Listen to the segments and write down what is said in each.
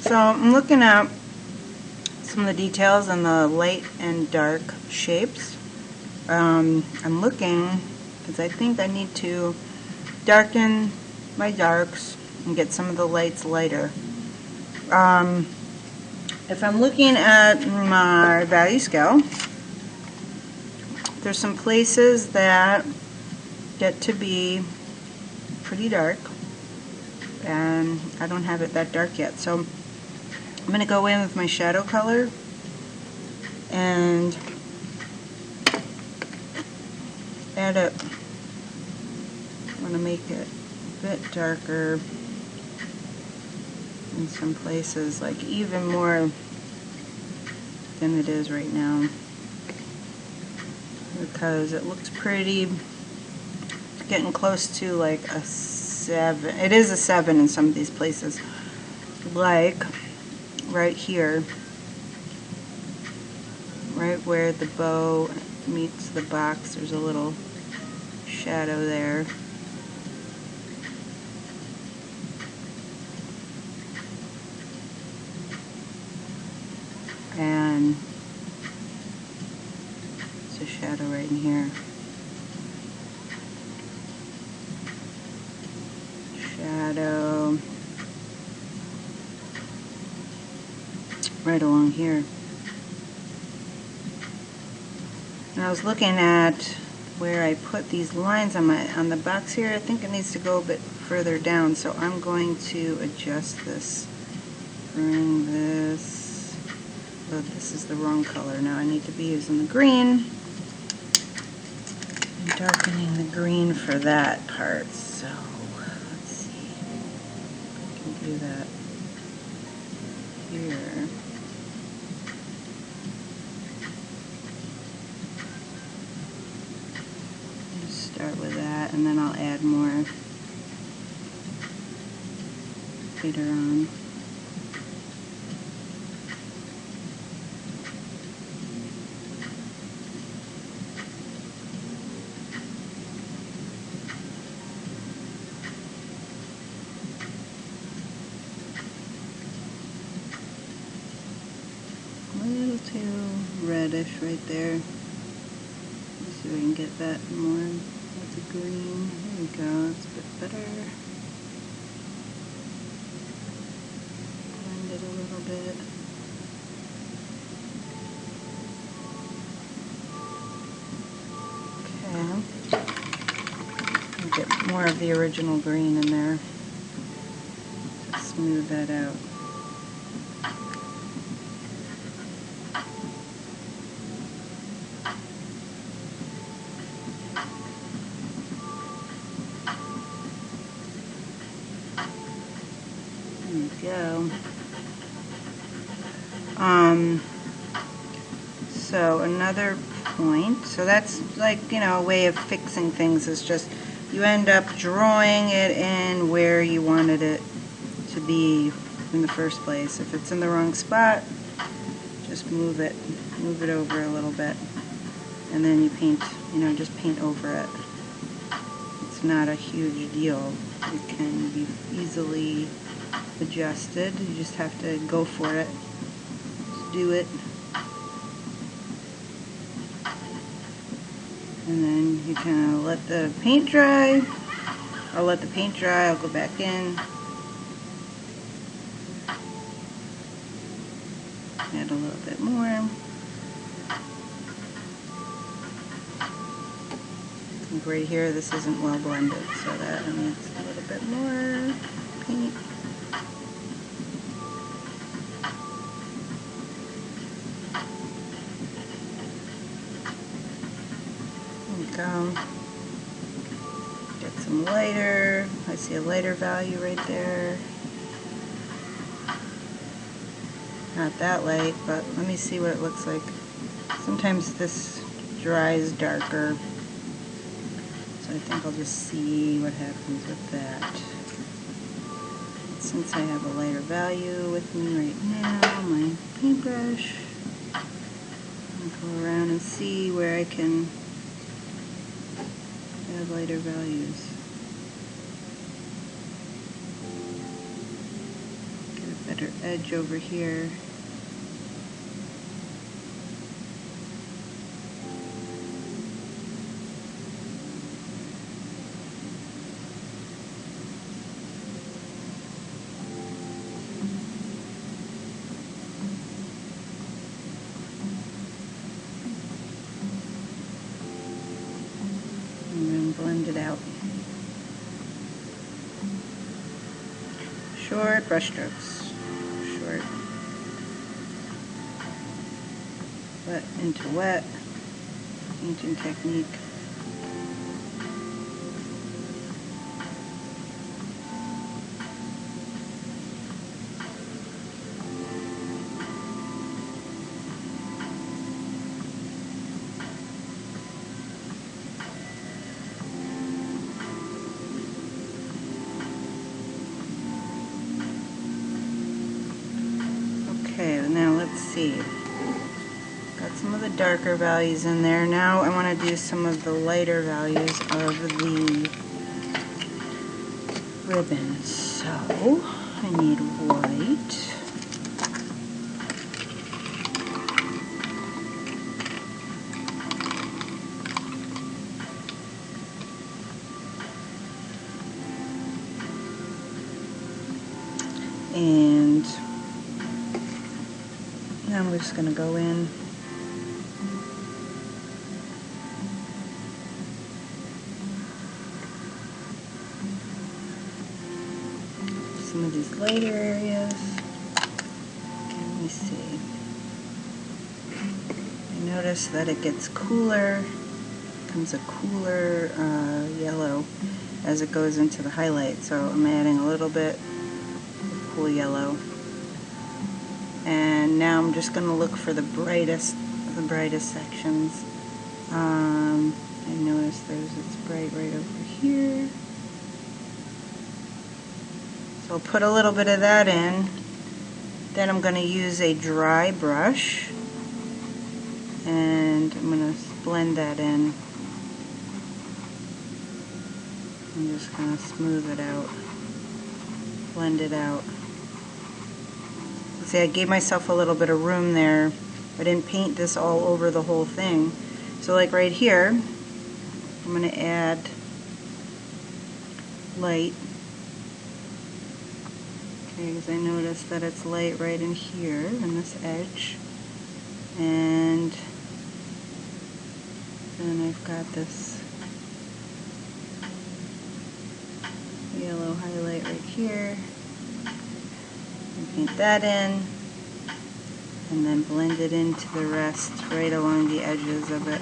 So I'm looking at some of the details and the light and dark shapes. I'm looking because I think I need to darken my darks and get some of the lights lighter. If I'm looking at my value scale, there's some places that get to be pretty dark, and I don't have it that dark yet. So I'm going to go in with my shadow color and add it. I want to make it a bit darker in some places, like even more than it is right now, because it looks pretty, getting close to like a 7. It is a 7 in some of these places, like right here, right where the bow meets the box, there's a little shadow there. And it's a shadow right in here. Shadow right along here. And I was looking at where I put these lines on the box here. I think it needs to go a bit further down, so I'm going to adjust this. Bring this. Oh, this is the wrong color. Now I need to be using the green. I'm darkening the green for that part. So let's see. I can do that here. Just start with that, and then I'll add more later on. A little too reddish right there. Let's see if we can get that more with the green. There we go, it's a bit better. Blend it a little bit. Okay. Get more of the original green in there to smooth that out. There we go. So another point, so that's like, a way of fixing things, is just you end up drawing it in where you wanted it to be in the first place. If it's in the wrong spot, just move it over a little bit, and then you paint, just paint over it. It's not a huge deal. It can be easily adjusted. You just have to go for it. Just do it. And then you kind of let the paint dry. I'll let the paint dry. I'll go back in. Add a little bit more. And right here, this isn't well blended, so that needs a little bit more paint. Get some lighter. I see a lighter value right there. Not that light, but let me see what it looks like. Sometimes this dries darker, so I think I'll just see what happens with that. Since I have a lighter value with me right now, my paintbrush, I'll go around and see where I can add lighter values. Get it better edge over here. And then blend it out. Short brush strokes. Short. Wet into wet. Painting technique. Okay, now let's see. Got some of the darker values in there. Now I want to do some of the lighter values of the ribbon. So I need white. And now I'm just going to go in some of these lighter areas. Let me see. I notice that it gets cooler, becomes a cooler yellow as it goes into the highlight. So I'm adding a little bit of cool yellow. And now I'm just going to look for the brightest sections. I notice it's bright right over here. So I'll put a little bit of that in. Then I'm going to use a dry brush and I'm going to blend that in. I'm just going to smooth it out, blend it out. See, I gave myself a little bit of room there. I didn't paint this all over the whole thing. So like right here, I'm going to add light. Okay, because I noticed that it's light right in here, in this edge. And then I've got this yellow highlight right here. Paint that in, and then blend it into the rest right along the edges of it.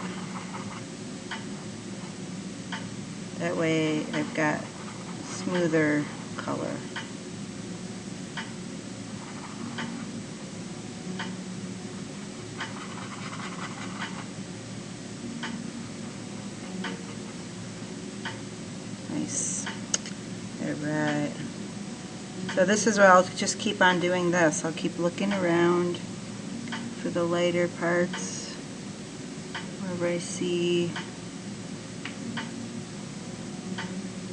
That way I've got smoother color. Nice. Alright. So this is where I'll just keep on doing this. I'll keep looking around for the lighter parts, wherever I see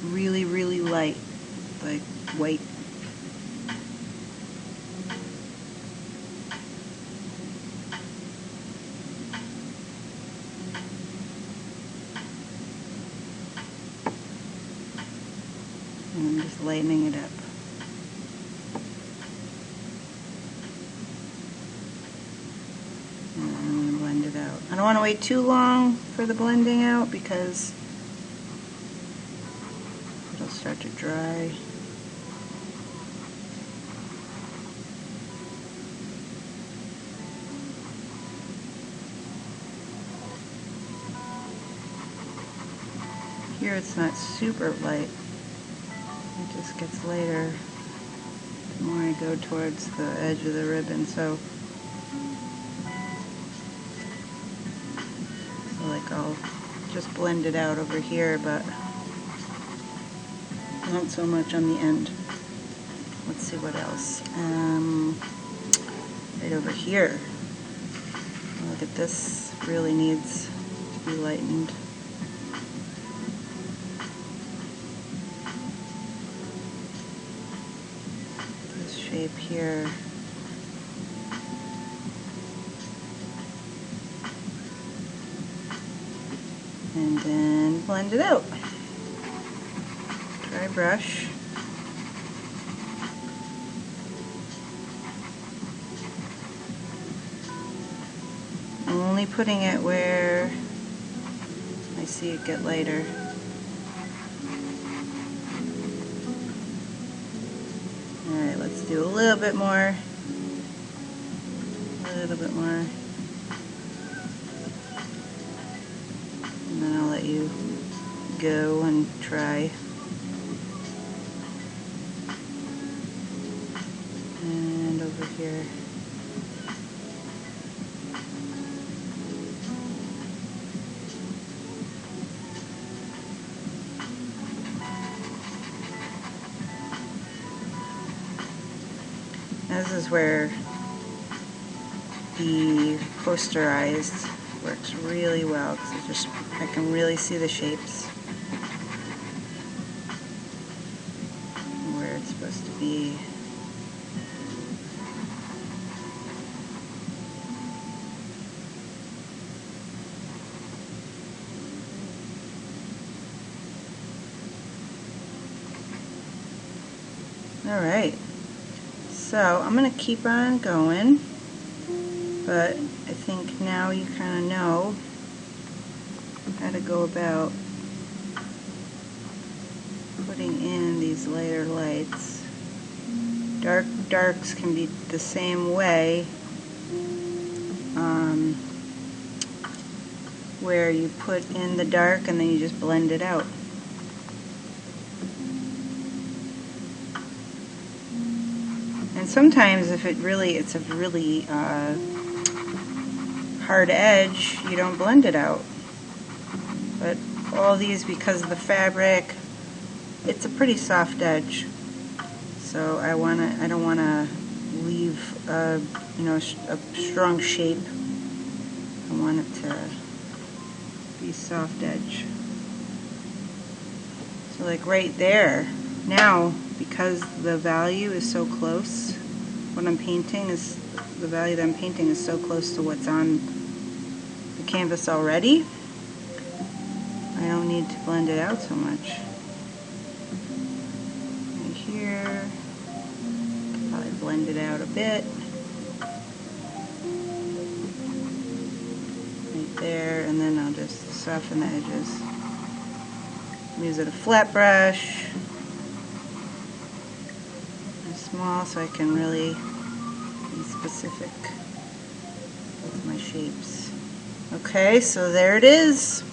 really, really light, like white. And I'm just lightening it up. I don't want to wait too long for the blending out because it'll start to dry. Here it's not super light. It just gets lighter the more I go towards the edge of the ribbon. So like I'll just blend it out over here, but not so much on the end. Let's see what else. Right over here. Look at this, really needs to be lightened. This shape here. And then blend it out. Dry brush. I'm only putting it where I see it get lighter. Alright, let's do a little bit more. A little bit more. And then I'll let you go and try. And over here. This is where the posterized works really well because I can really see the shapes where it's supposed to be. All right. So I'm going to keep on going, but I think now you kind of know how to go about putting in these lighter lights. Darks can be the same way, where you put in the dark and then you just blend it out. And sometimes if it's a really hard edge, you don't blend it out. But all these, because of the fabric, it's a pretty soft edge. So I don't want to leave a strong shape. I want it to be soft edge. So like right there, now, because the value is so close, what I'm painting is, the value that I'm painting is so close to what's on the canvas already, I don't need to blend it out so much. Right here, probably blend it out a bit. Right there, and then I'll just soften the edges. Use a flat brush. Small, so I can really be specific with my shapes. Okay, so there it is.